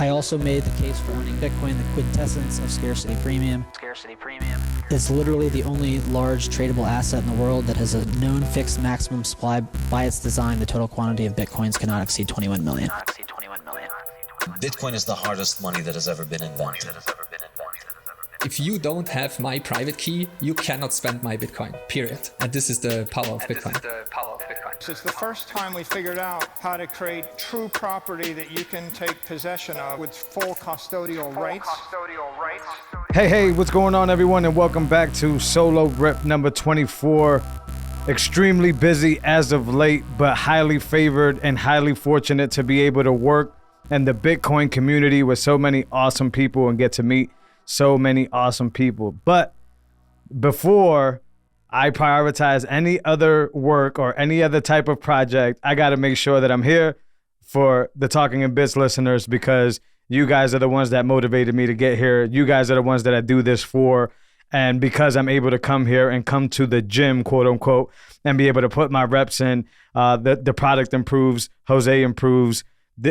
I also made the case for owning Bitcoin, the quintessence of scarcity premium. It's literally the only large tradable asset in the world that has a known fixed maximum supply. By its design, the total quantity of Bitcoins cannot exceed 21 million. Bitcoin is the hardest money that has ever been invented. If you don't have my private key, you cannot spend my Bitcoin, period. And this is the power of Bitcoin. It's the first time we figured out how to create true property that you can take possession of with full custodial rights. Hey, what's going on, everyone, and welcome back to Solo Rip number 24. Extremely busy as of late, but highly favored and highly fortunate to be able to work in the Bitcoin community with so many awesome people and get to meet so many awesome people. But before I prioritize any other work or any other type of project, I got to make sure that I'm here for the Talking in Bits listeners, because you guys are the ones that motivated me to get here. You guys are the ones that I do this for. And because I'm able to come here and come to the gym, quote unquote, and be able to put my reps in, the product improves, Jose improves,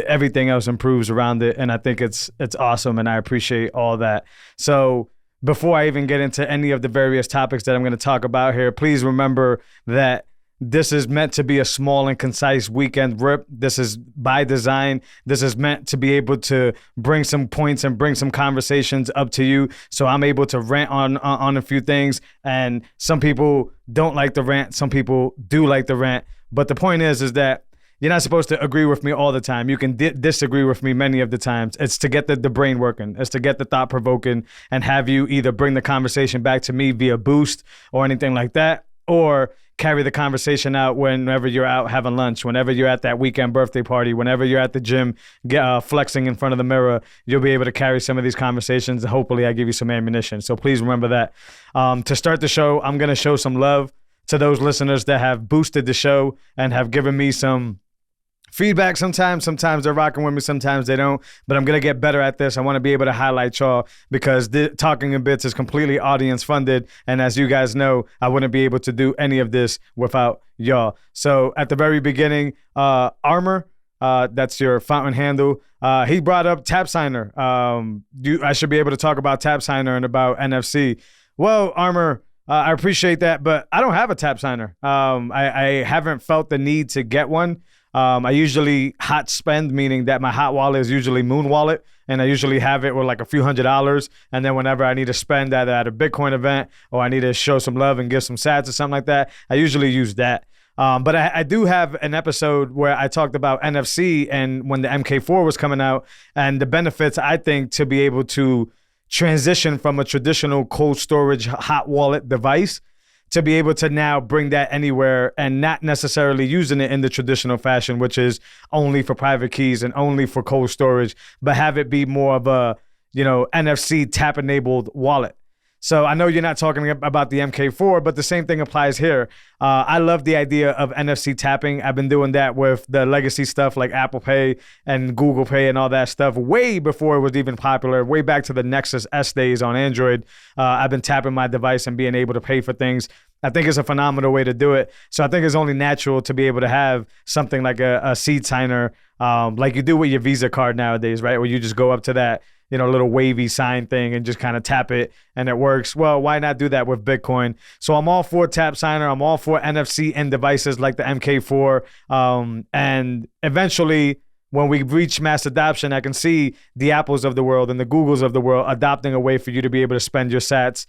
everything else improves around it. And I think it's awesome, and I appreciate all that. So before I even get into any of the various topics that I'm going to talk about here, please remember that this is meant to be a small and concise weekend rip. This is by design. This is meant to be able to bring some points and bring some conversations up to you, so I'm able to rant on a few things. And some people don't like the rant. Some people do like the rant. But the point is that you're not supposed to agree with me all the time. You can disagree with me many of the times. It's to get the brain working. It's to get the thought provoking and have you either bring the conversation back to me via boost or anything like that, or carry the conversation out whenever you're out having lunch, whenever you're at that weekend birthday party, whenever you're at the gym flexing in front of the mirror. You'll be able to carry some of these conversations. Hopefully I give you some ammunition. So please remember that. To start the show, I'm going to show some love to those listeners that have boosted the show and have given me some feedback. Sometimes they're rocking with me, sometimes they don't, but I'm going to get better at this. I want to be able to highlight y'all, because Talking in Bits is completely audience funded. And as you guys know, I wouldn't be able to do any of this without y'all. So at the very beginning, Armor, that's your fountain handle. He brought up Tap Signer. I should be able to talk about Tap Signer and about NFC. Well, Armor, I appreciate that, but I don't have a Tap Signer. I haven't felt the need to get one. I usually hot spend, meaning that my hot wallet is usually Moon Wallet, and I usually have it with like a few $100s. And then whenever I need to spend either at a Bitcoin event or I need to show some love and give some sats or something like that, I usually use that. But I do have an episode where I talked about NFC and when the MK4 was coming out, and the benefits, I think, to be able to transition from a traditional cold storage hot wallet device to be able to now bring that anywhere and not necessarily using it in the traditional fashion, which is only for private keys and only for cold storage, but have it be more of a, NFC tap enabled wallet. So I know you're not talking about the MK4, but the same thing applies here. I love the idea of NFC tapping. I've been doing that with the legacy stuff like Apple Pay and Google Pay and all that stuff way before it was even popular, way back to the Nexus S days on Android. I've been tapping my device and being able to pay for things. I think it's a phenomenal way to do it. So I think it's only natural to be able to have something like a seed signer, like you do with your Visa card nowadays, right? Where you just go up to that little wavy sign thing and just kind of tap it and it works. Well, why not do that with Bitcoin? So I'm all for Tap Signer. I'm all for NFC in devices like the MK4. And eventually, when we reach mass adoption, I can see the Apples of the world and the Googles of the world adopting a way for you to be able to spend your sats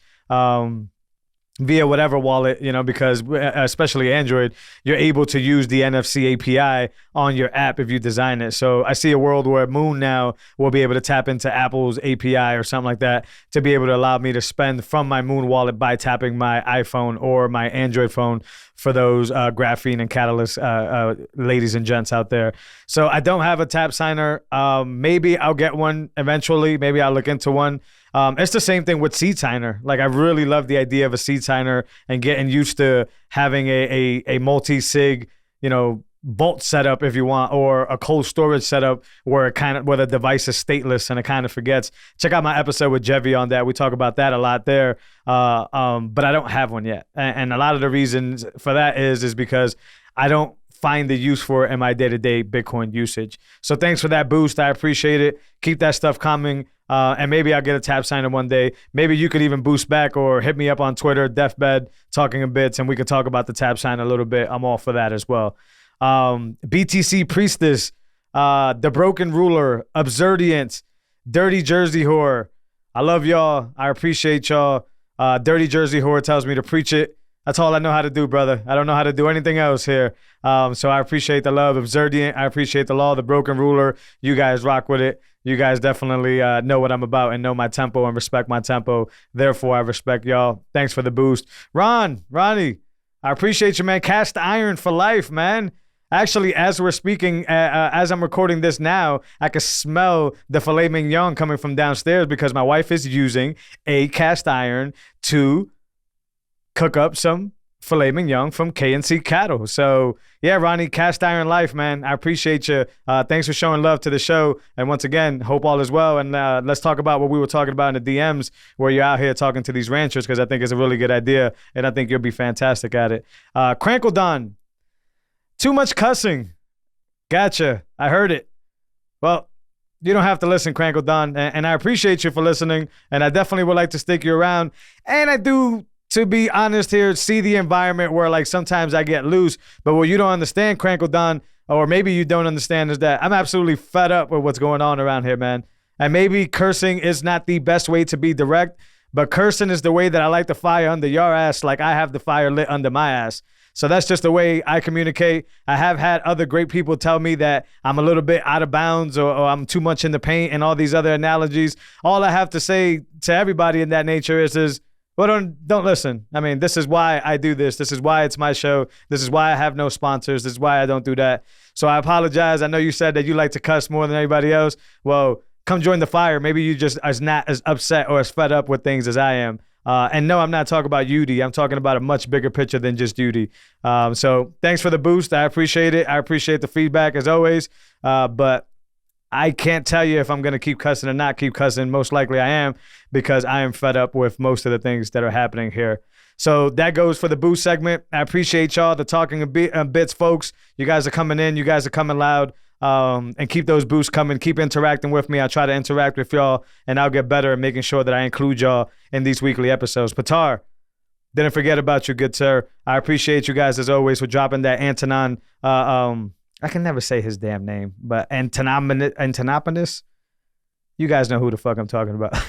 via whatever wallet, because especially Android, you're able to use the NFC API on your app if you design it. So I see a world where Moon now will be able to tap into Apple's API or something like that to be able to allow me to spend from my Moon wallet by tapping my iPhone or my Android phone for those Graphene and Catalyst ladies and gents out there. So I don't have a Tap Signer. Maybe I'll get one eventually. Maybe I'll look into one. It's the same thing with seed signer. Like, I really love the idea of a seed signer and getting used to having a multi-sig, Bolt setup if you want, or a cold storage setup where the device is stateless and it kind of forgets. Check out my episode with Jevy on that. We talk about that a lot there. But I don't have one yet. And a lot of the reasons for that is because I don't find the use for it in my day-to-day Bitcoin usage. So thanks for that boost. I appreciate it. Keep that stuff coming. And maybe I'll get a tap signer one day. Maybe you could even boost back or hit me up on Twitter, DeFBeD, Talking in Bits, and we could talk about the tap sign a little bit. I'm all for that as well. BTC Priestess, The Broken Ruler, Absurdiant, Dirty Jersey Whore. I love y'all. I appreciate y'all. Dirty Jersey Whore tells me to preach it. That's all I know how to do, brother. I don't know how to do anything else here. So I appreciate the love. Absurdiant, I appreciate the law. The Broken Ruler, you guys rock with it. You guys definitely know what I'm about and know my tempo and respect my tempo. Therefore, I respect y'all. Thanks for the boost. Ronnie, I appreciate you, man. Cast iron for life, man. Actually, as we're speaking, as I'm recording this now, I can smell the filet mignon coming from downstairs because my wife is using a cast iron to cook up some filet mignon from K&C Cattle. So yeah, Ronnie, cast iron life, man. I appreciate you. Thanks for showing love to the show. And once again, hope all is well. And let's talk about what we were talking about in the DMs where you're out here talking to these ranchers, because I think it's a really good idea. And I think you'll be fantastic at it. Crankledon, too much cussing. Gotcha. I heard it. Well, you don't have to listen, Crankledon. And I appreciate you for listening. And I definitely would like to stick you around. And I do, to be honest here, see the environment where like sometimes I get loose. But what you don't understand, Crankledon, or maybe you don't understand, is that I'm absolutely fed up with what's going on around here, man. And maybe cursing is not the best way to be direct, but cursing is the way that I like the fire under your ass, like I have the fire lit under my ass. So that's just the way I communicate. I have had other great people tell me that I'm a little bit out of bounds or I'm too much in the paint and all these other analogies. All I have to say to everybody in that nature is well, don't listen. I mean, this is why I do this. This is why it's my show. This is why I have no sponsors. This is why I don't do that. So I apologize. I know you said that you like to cuss more than anybody else. Well, come join the fire. Maybe you just are not as upset or as fed up with things as I am. And no, I'm not talking about Udi. I'm talking about a much bigger picture than just Udi. So thanks for the boost. I appreciate it. I appreciate the feedback as always. But I can't tell you if I'm going to keep cussing or not keep cussing. Most likely I am, because I am fed up with most of the things that are happening here. So that goes for the boost segment. I appreciate y'all, the Talking Bits folks. You guys are coming in. You guys are coming loud. And keep those boosts coming. Keep interacting with me. I try to interact with y'all, and I'll get better at making sure that I include y'all in these weekly episodes. Patar, didn't forget about you, good sir. I appreciate you guys as always for dropping that Antonin. I can never say his damn name, but Antonopoulos. You guys know who the fuck I'm talking about.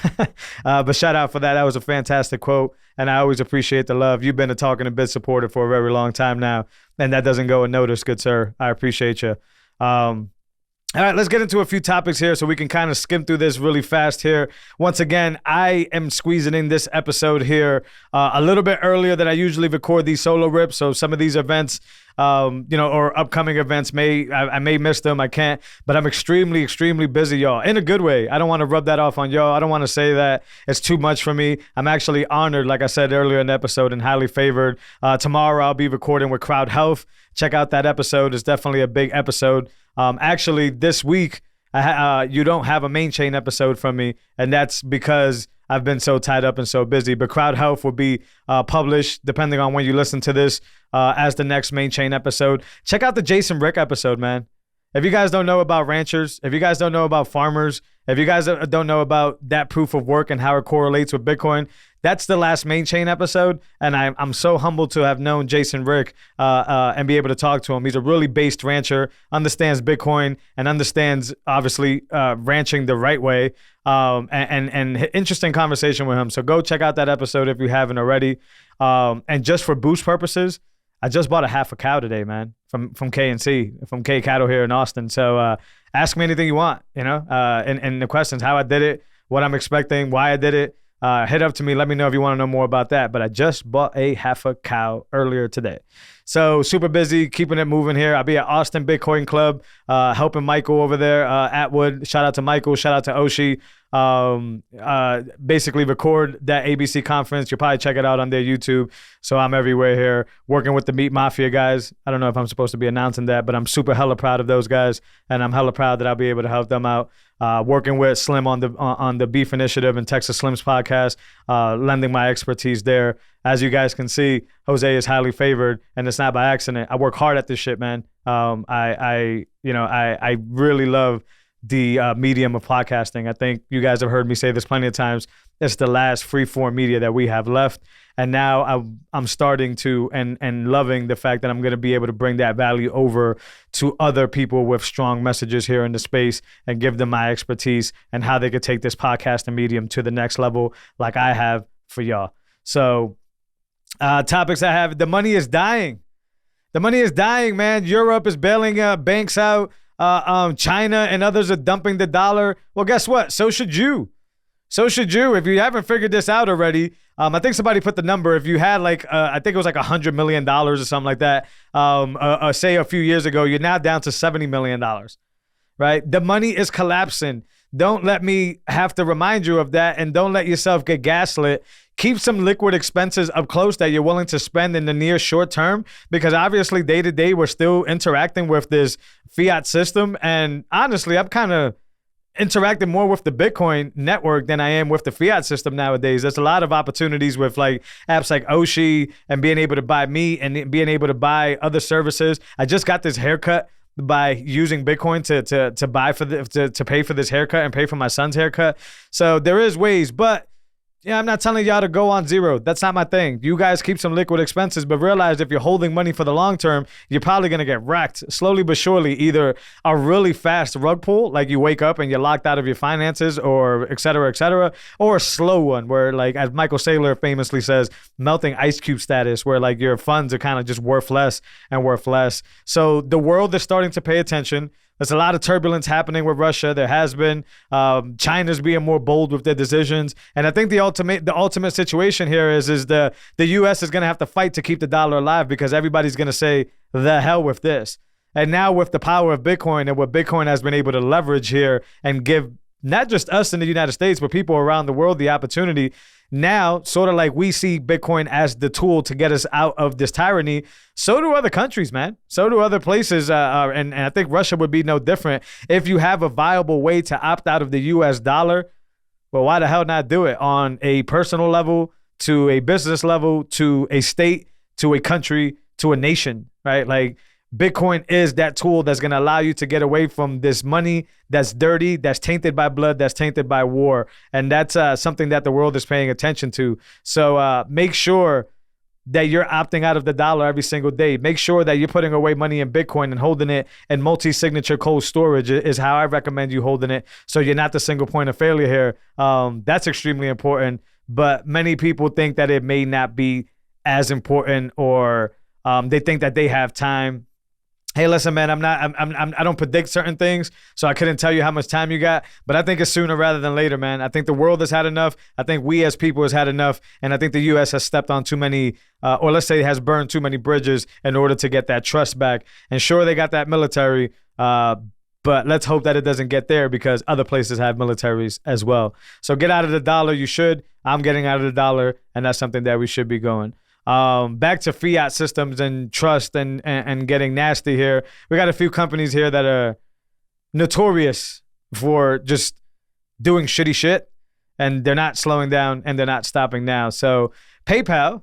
But shout out for that. That was a fantastic quote, and I always appreciate the love. You've been a Talking a Bit supporter for a very long time now, and that doesn't go unnoticed, good sir. I appreciate you. All right, let's get into a few topics here so we can kind of skim through this really fast here. Once again, I am squeezing in this episode here a little bit earlier than I usually record these solo rips. So some of these events, or upcoming events, I may miss them. I can't, but I'm extremely, extremely busy, y'all, in a good way. I don't want to rub that off on y'all. I don't want to say that it's too much for me. I'm actually honored, like I said earlier in the episode, and highly favored. Tomorrow I'll be recording with Crowd Health. Check out that episode. It's definitely a big episode. Actually, this week, you don't have a main chain episode from me, and that's because I've been so tied up and so busy. But Crowd Health will be published, depending on when you listen to this, as the next main chain episode. Check out the Jason Rick episode, man. If you guys don't know about ranchers, if you guys don't know about farmers, if you guys don't know about that proof of work and how it correlates with Bitcoin, that's the last main chain episode. And I'm so humbled to have known Jason Rick and be able to talk to him. He's a really based rancher, understands Bitcoin, and understands, obviously, ranching the right way. And interesting conversation with him. So go check out that episode if you haven't already. And just for boost purposes, I just bought a half a cow today, man, from K&C, from K Cattle here in Austin. So ask me anything you want, and the questions, how I did it, what I'm expecting, why I did it. Head up to me. Let me know if you want to know more about that. But I just bought a half a cow earlier today. So super busy, keeping it moving here. I'll be at Austin Bitcoin Club, helping Michael over there, Atwood. Shout out to Michael. Shout out to Oshi. Basically record that ABC conference. You'll probably check it out on their YouTube. So I'm everywhere here working with the Meat Mafia guys. I don't know if I'm supposed to be announcing that, but I'm super hella proud of those guys. And I'm hella proud that I'll be able to help them out. working with Slim on the Beef Initiative and Texas Slim's podcast, lending my expertise there. As you guys can see, Jose is highly favored, and it's not by accident. I work hard at this shit, man. I really love the medium of podcasting. I think you guys have heard me say this plenty of times. It's the last free-form media that we have left. And now I'm starting to and loving the fact that I'm going to be able to bring that value over to other people with strong messages here in the space and give them my expertise and how they could take this podcasting medium to the next level like I have for y'all. So topics I have, the money is dying. The money is dying, man. Europe is bailing banks out. China and others are dumping the dollar. Well, guess what? So should you. So should you. If you haven't figured this out already, I think somebody put the number. If you had I think it was like $100 million or something like that, say a few years ago, you're now down to $70 million, right? The money is collapsing. Don't let me have to remind you of that, and don't let yourself get gaslit. Keep some liquid expenses up close that you're willing to spend in the near short term, because obviously day to day we're still interacting with this fiat system. And honestly, I'm kind of interacting more with the Bitcoin network than I am with the fiat system nowadays. There's a lot of opportunities with like apps like Oshi and being able to buy meat and being able to buy other services. I just got this haircut by using Bitcoin to buy for to pay for this haircut and pay for my son's haircut. So there is ways, but yeah, I'm not telling y'all to go on zero. That's not my thing. You guys keep some liquid expenses, but realize if you're holding money for the long term, you're probably going to get wrecked slowly but surely. Either a really fast rug pull, like you wake up and you're locked out of your finances, or et cetera, or a slow one where, like, as Michael Saylor famously says, melting ice cube status, where like your funds are kind of just worth less and worth less. So the world is starting to pay attention. There's a lot of turbulence happening with Russia. There has been. China's being more bold with their decisions. And I think the ultimate situation here is the U.S. is going to have to fight to keep the dollar alive, because everybody's going to say, the hell with this. And now with the power of Bitcoin and what Bitcoin has been able to leverage here and give not just us in the United States, but people around the world the opportunity. Now, sort of like we see Bitcoin as the tool to get us out of this tyranny, so do other countries, man. So do other places. And I think Russia would be no different. If you have a viable way to opt out of the US dollar, well, why the hell not do it on a personal level, to a business level, to a state, to a country, to a nation, right? Like, Bitcoin is that tool that's going to allow you to get away from this money that's dirty, that's tainted by blood, that's tainted by war. And that's something that the world is paying attention to. So make sure that you're opting out of the dollar every single day. Make sure that you're putting away money in Bitcoin and holding it in multi-signature cold storage is how I recommend you holding it, so you're not the single point of failure here. That's extremely important. But many people think that it may not be as important, or they think that they have time. Hey, listen, man, I don't predict certain things, so I couldn't tell you how much time you got, but I think it's sooner rather than later, man. I think the world has had enough. I think we as people has had enough, and I think the U.S. has stepped on too many, or let's say has burned too many bridges in order to get that trust back. And sure, they got that military, but let's hope that it doesn't get there, because other places have militaries as well. So get out of the dollar. You should. I'm getting out of the dollar, and that's something that we should be going. Back to fiat systems and trust and getting nasty here. We got a few companies here that are notorious for just doing shitty shit, and they're not slowing down and they're not stopping now. So PayPal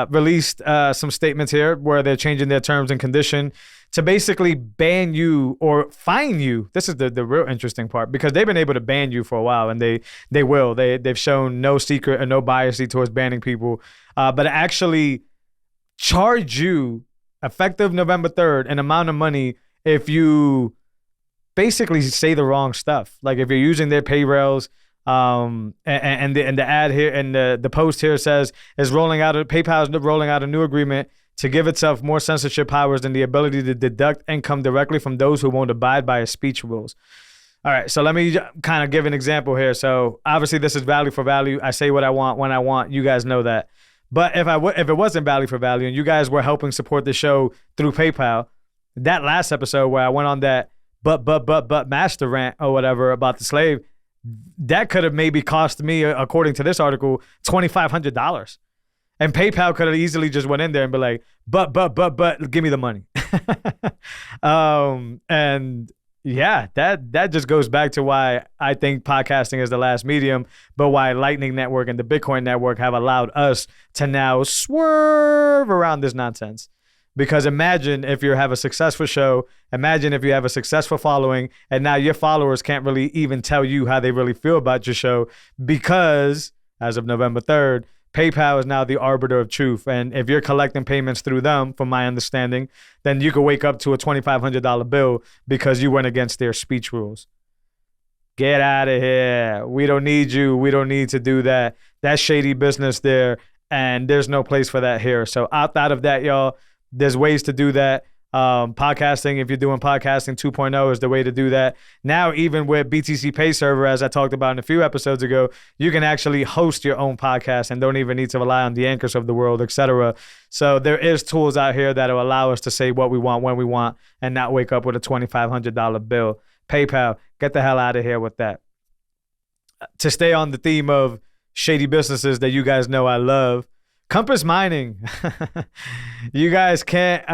released some statements here where they're changing their terms and condition to basically ban you or fine you. This is the real interesting part, because they've been able to ban you for a while, and they will. They've shown no secret or no bias towards banning people, but actually charge you effective November 3rd an amount of money if you basically say the wrong stuff. Like if you're using their pay rails, and the ad here and the post here says PayPal is rolling out a new agreement to give itself more censorship powers and the ability to deduct income directly from those who won't abide by its speech rules. All right, so let me kind of give an example here. So obviously this is value for value. I say what I want when I want. You guys know that. But if it wasn't value for value and you guys were helping support the show through PayPal, that last episode where I went on that but master rant or whatever about the slave, that could have maybe cost me, according to this article, $2,500. And PayPal could have easily just went in there and be like, but, give me the money. And yeah, that just goes back to why I think podcasting is the last medium, but why Lightning Network and the Bitcoin Network have allowed us to now swerve around this nonsense. Because imagine if you have a successful show, imagine if you have a successful following, and now your followers can't really even tell you how they really feel about your show because, as of November 3rd, PayPal is now the arbiter of truth. And if you're collecting payments through them, from my understanding, then you could wake up to a $2,500 bill because you went against their speech rules. Get out of here. We don't need you. We don't need to do that. That's shady business there, and there's no place for that here. So opt out of that, y'all. There's ways to do that. Podcasting, if you're doing podcasting 2.0 is the way to do that. Now, even with BTC Pay Server, as I talked about in a few episodes ago, you can actually host your own podcast and don't even need to rely on the anchors of the world, etc. So there is tools out here that will allow us to say what we want when we want and not wake up with a $2,500 bill. PayPal, get the hell out of here with that. To stay on the theme of shady businesses that you guys know I love, Compass Mining. You guys can't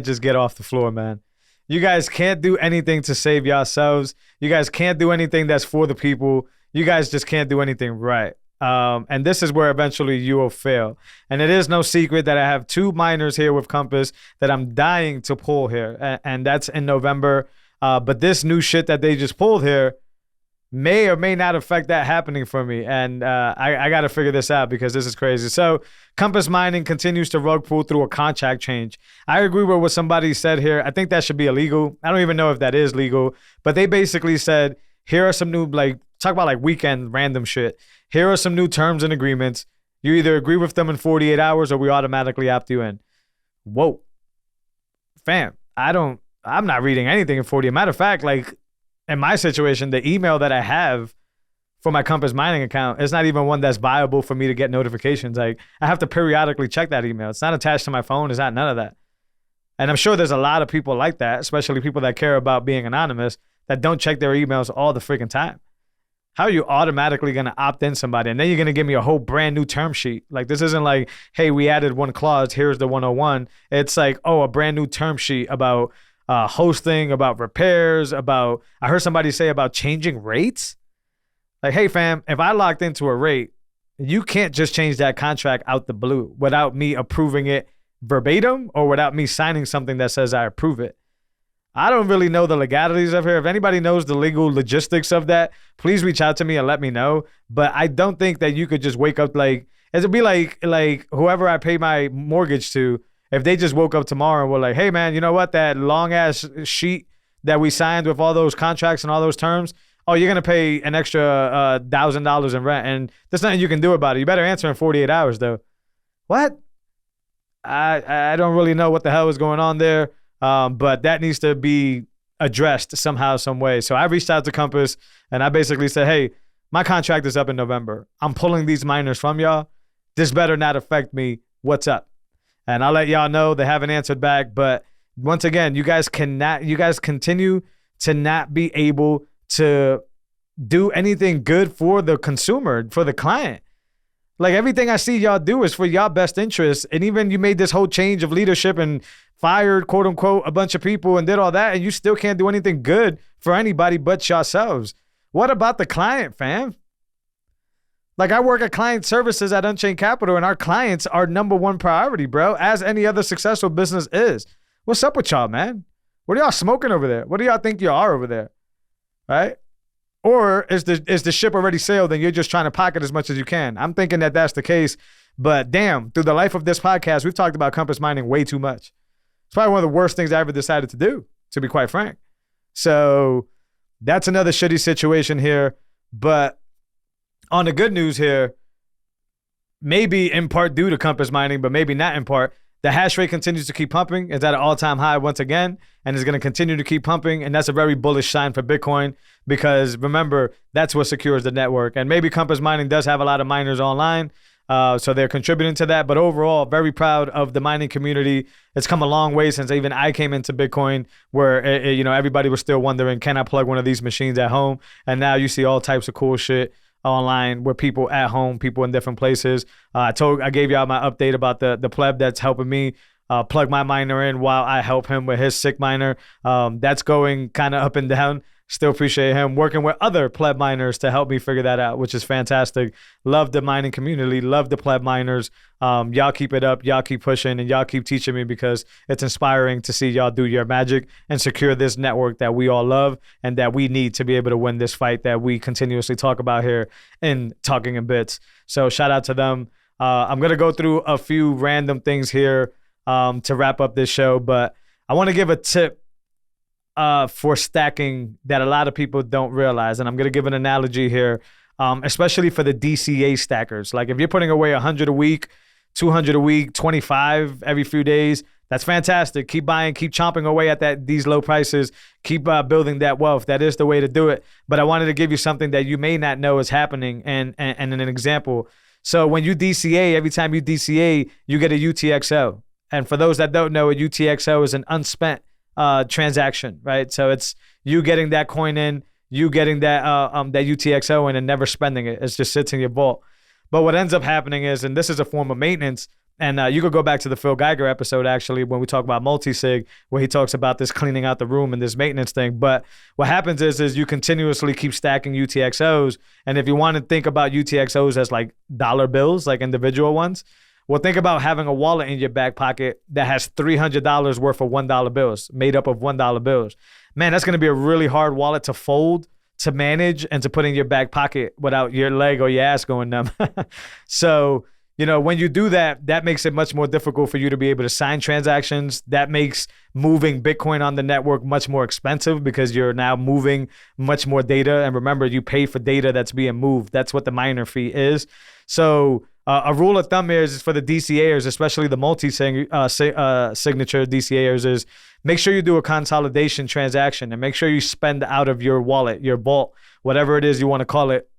just get off the floor, man. You guys can't do anything to save yourselves. You guys can't do anything that's for the people. You guys just can't do anything right. And this is where eventually you will fail. And it is no secret that I have 2 miners here with Compass that I'm dying to pull here. And that's in November. But this new shit that they just pulled here may or may not affect that happening for me. And I got to figure this out because this is crazy. So Compass Mining continues to rug pull through a contract change. I agree with what somebody said here. I think that should be illegal. I don't even know if that is legal. But they basically said, here are some new, talk about weekend random shit. Here are some new terms and agreements. You either agree with them in 48 hours or we automatically opt you in. Whoa. Fam, I'm not reading anything in 48. Matter of fact, in my situation, the email that I have for my Compass Mining account is not even one that's viable for me to get notifications. I have to periodically check that email. It's not attached to my phone. It's not none of that. And I'm sure there's a lot of people like that, especially people that care about being anonymous, that don't check their emails all the freaking time. How are you automatically going to opt in somebody? And then you're going to give me a whole brand new term sheet. This isn't hey, we added one clause. Here's the 101. It's a brand new term sheet about hosting, about repairs, I heard somebody say about changing rates. Hey fam, if I locked into a rate, you can't just change that contract out the blue without me approving it verbatim or without me signing something that says I approve it. I don't really know the legalities of here. If anybody knows the legal logistics of that, please reach out to me and let me know. But I don't think that you could just wake up it'd be like whoever I pay my mortgage to, if they just woke up tomorrow and were hey man, you know what? That long ass sheet that we signed with all those contracts and all those terms, oh, you're going to pay an extra $1,000 in rent and there's nothing you can do about it. You better answer in 48 hours though. What? I don't really know what the hell is going on there. But that needs to be addressed somehow, some way. So I reached out to Compass and I basically said, hey, my contract is up in November. I'm pulling these miners from y'all. This better not affect me. What's up? And I'll let y'all know. They haven't answered back. But once again, you guys continue to not be able to do anything good for the consumer, for the client. Everything I see y'all do is for y'all best interest. And even you made this whole change of leadership and fired, quote unquote, a bunch of people and did all that. And you still can't do anything good for anybody but yourselves. What about the client, fam? I work at client services at Unchained Capital and our clients are number one priority, bro, as any other successful business is. What's up with y'all, man? What are y'all smoking over there? What do y'all think you are over there? Right? Or is the ship already sailed and you're just trying to pocket as much as you can? I'm thinking that that's the case. But damn, through the life of this podcast, we've talked about Compass Mining way too much. It's probably one of the worst things I ever decided to do, to be quite frank. So that's another shitty situation here. But on the good news here, maybe in part due to Compass Mining, but maybe not in part, the hash rate continues to keep pumping. It's at an all-time high once again, and is going to continue to keep pumping. And that's a very bullish sign for Bitcoin because remember, that's what secures the network. And maybe Compass Mining does have a lot of miners online, so they're contributing to that. But overall, very proud of the mining community. It's come a long way since even I came into Bitcoin, where everybody was still wondering, can I plug one of these machines at home? And now you see all types of cool shit online where people at home, people in different places. I gave y'all my update about the pleb that's helping me plug my miner in while I help him with his sick miner. That's going kind of up and down. Still appreciate him working with other pleb miners to help me figure that out, which is fantastic. Love the mining community. Love the pleb miners. Y'all keep it up. Y'all keep pushing, and y'all keep teaching me, because it's inspiring to see y'all do your magic and secure this network that we all love and that we need to be able to win this fight that we continuously talk about here in Talking in Bits. So shout out to them. I'm going to go through a few random things here to wrap up this show, but I want to give a tip for stacking that a lot of people don't realize. And I'm going to give an analogy here, especially for the DCA stackers. Like if you're putting away 100 a week, 200 a week, 25 every few days, that's fantastic. Keep buying, keep chomping away at these low prices, keep building that wealth. That is the way to do it. But I wanted to give you something that you may not know is happening and an example. So when you DCA, every time you DCA, you get a UTXO. And for those that don't know, a UTXO is an unspent transaction, right? So it's you getting that coin in, you getting that UTXO in and never spending it. It just sits in your vault. But what ends up happening is, and this is a form of maintenance, and you could go back to the Phil Geiger episode, actually, when we talk about multi-sig, where he talks about this cleaning out the room and this maintenance thing. But what happens is you continuously keep stacking UTXOs. And if you want to think about UTXOs as like dollar bills, like individual ones, well, think about having a wallet in your back pocket that has $300 worth of $1 bills, made up of $1 bills. Man, that's going to be a really hard wallet to fold, to manage, and to put in your back pocket without your leg or your ass going numb. So, you know, when you do that, that makes it much more difficult for you to be able to sign transactions. That makes moving Bitcoin on the network much more expensive because you're now moving much more data. And remember, you pay for data that's being moved. That's what the miner fee is. So a rule of thumb here is for the DCAers, especially the multi-signature DCAers, is make sure you do a consolidation transaction and make sure you spend out of your wallet, your vault, whatever it is you want to call it,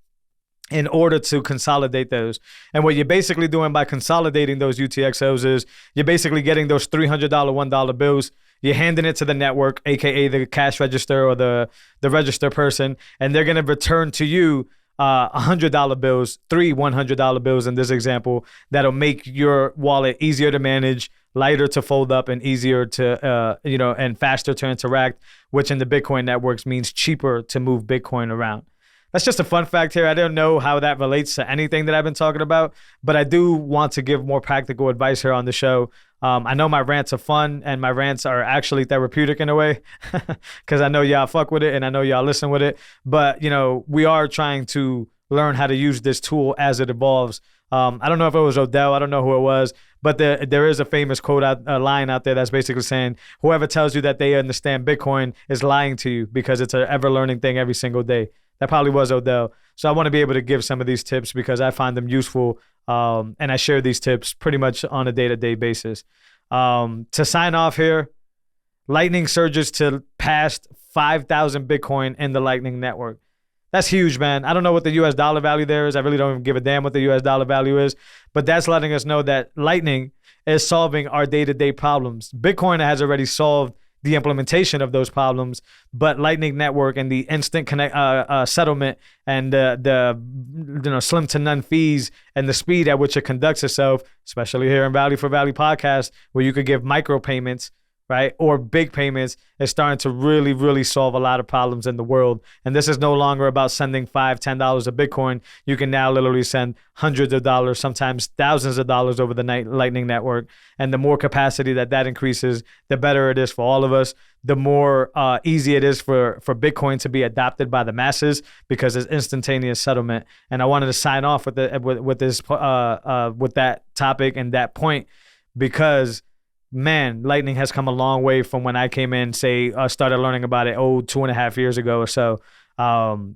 in order to consolidate those. And what you're basically doing by consolidating those UTXOs is you're basically getting those $300 $1 bills. You're handing it to the network, aka the cash register or the register person, and they're going to return to you $100 bills, three $100 bills in this example, that'll make your wallet easier to manage, lighter to fold up, and easier to, and faster to interact, which in the Bitcoin networks means cheaper to move Bitcoin around. That's just a fun fact here. I don't know how that relates to anything that I've been talking about, but I do want to give more practical advice here on the show. I know my rants are fun and my rants are actually therapeutic in a way because I know y'all fuck with it and I know y'all listen with it. But, you know, we are trying to learn how to use this tool as it evolves. I don't know if it was Odell. I don't know who it was. But there is a famous line out there that's basically saying, whoever tells you that they understand Bitcoin is lying to you because it's an ever-learning thing every single day. That probably was Odell. So I want to be able to give some of these tips because I find them useful. And I share these tips pretty much on a day-to-day basis. To sign off here, Lightning surges to past 5,000 Bitcoin in the Lightning network. That's huge, man. I don't know what the US dollar value there is. I really don't even give a damn what the US dollar value is. But that's letting us know that Lightning is solving our day-to-day problems. Bitcoin has already solved the implementation of those problems, but Lightning Network and the instant settlement and the slim to none fees and the speed at which it conducts itself, especially here in Value for Value podcast, where you could give micro payments, right, or big payments, is starting to really, really solve a lot of problems in the world. And this is no longer about sending $5, $10 of Bitcoin. You can now literally send hundreds of dollars, sometimes thousands of dollars over the Lightning Network. And the more capacity that increases, the better it is for all of us. The more easy it is for Bitcoin to be adopted by the masses because it's instantaneous settlement. And I wanted to sign off with that topic and that point because, man, Lightning has come a long way from when I came in, started learning about it 2.5 years ago or so.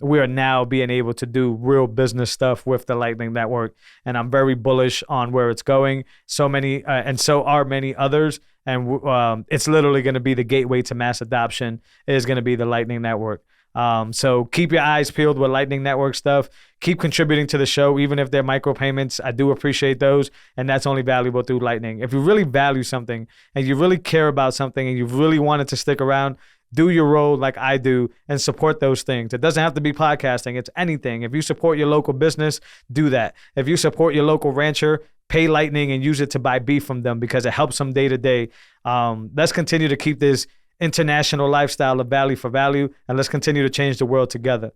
We are now being able to do real business stuff with the Lightning Network, and I'm very bullish on where it's going. So many, and so are many others, and it's literally going to be the gateway to mass adoption is going to be the Lightning Network. So keep your eyes peeled with Lightning Network stuff. Keep contributing to the show, even if they're micropayments. I do appreciate those, and that's only valuable through Lightning. If you really value something and you really care about something and you really want it to stick around, do your role like I do and support those things. It doesn't have to be podcasting. It's anything. If you support your local business, do that. If you support your local rancher, pay Lightning and use it to buy beef from them because it helps them day to day. Let's continue to keep this international lifestyle of value for value, and let's continue to change the world together.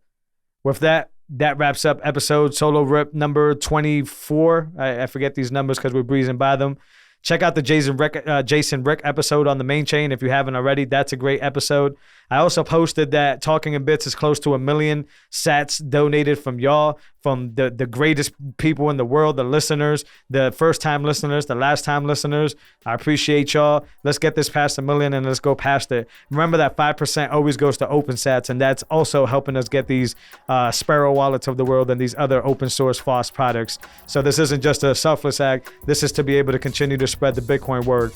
With that, that wraps up episode Solo Rip number 24. I forget these numbers because we're breezing by them. Check out the Jason Rick episode on the main chain if you haven't already. That's a great episode. I also posted that Talking in Bits is close to 1 million sats donated from y'all, from the greatest people in the world, the listeners, the first-time listeners, the last-time listeners. I appreciate y'all. Let's get this past 1 million and let's go past it. Remember that 5% always goes to open sats, and that's also helping us get these Sparrow wallets of the world and these other open source FOSS products. So this isn't just a selfless act. This is to be able to continue to spread the Bitcoin word.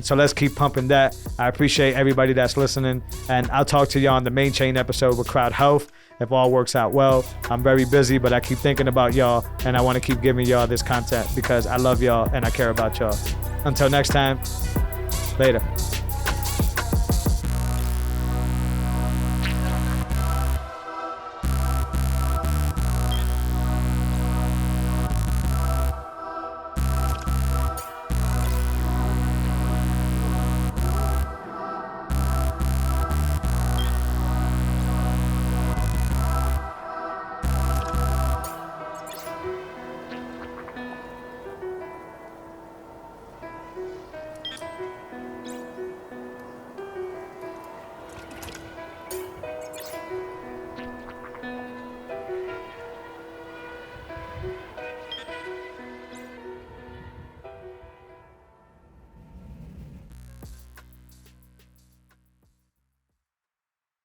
So let's keep pumping that. I appreciate everybody that's listening. And I'll talk to you on the main chain episode with Crowd Health if all works out well. I'm very busy, but I keep thinking about y'all, and I want to keep giving y'all this content because I love y'all and I care about y'all. Until next time, later.